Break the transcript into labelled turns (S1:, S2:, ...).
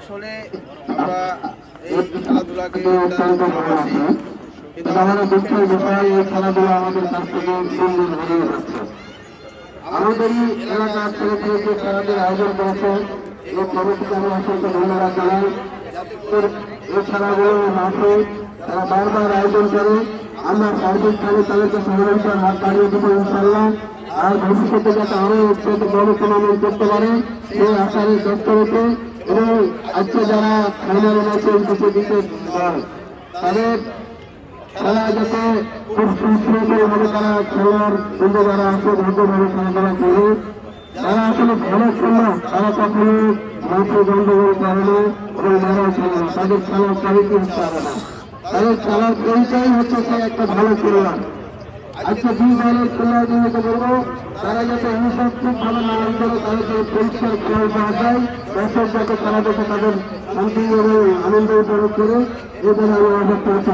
S1: আসলে আমরা এই খেলাধুলাকে ভালোবাসি, কিন্তু আমাদের দুঃখের বিষয় এই খেলাধুলা আমাদের কাছ থেকে দিন দিন হারিয়ে যাচ্ছে। আমাদের এই এলাকার ছেলে ছেলে যে খেলাধুলার আয়োজন করেছে এই কমিটিকে আমি অসংখ্য ধন্যবাদ জানাই। এই খেলাগুলো মাঠে তারা বারবার আয়োজন করে, আমরা সার্বিকভাবে তাদেরকে সহযোগিতার হাত বাড়িয়ে দেবো ইনশাল্লাহ। আর ভবিষ্যতে যাতে আরো বড় টুর্নামেন্ট করতে পারে সেই আশায় ব্যক্ত রেখে, এবং আজকে যারা ফাইনাল ম্যাচে কিছু দিতে তাদের খেলা যাতে খুব সুশৃঙ্খলভাবে তারা খেলার বন্ধু যারা আছে ভাগ্যভাবে খেলাধুলা করে, তারা আসলে ভালো খেলো তারা কখনো মাঠে গন্ডগোল করে না এবং মারা খেলে না, তাদের খেলার কোয়ালিটি হতে পারে না, তাদের খেলার পরিচয় হচ্ছে সে একটা ভালো খেলোয়াড়। আজকে দুই দলের খেলোয়াড় যেহেতু বলবো তারা যাতে অনুসব খুব ভালো না করে তাদেরকে পরিষ্কার খেলা পাওয়া যায়, দর্শক যাতে খেলা দেখে তাদের শান্তি এবং আনন্দ উপভোগ করে, এই বলে আমি অবস্থা হচ্ছে।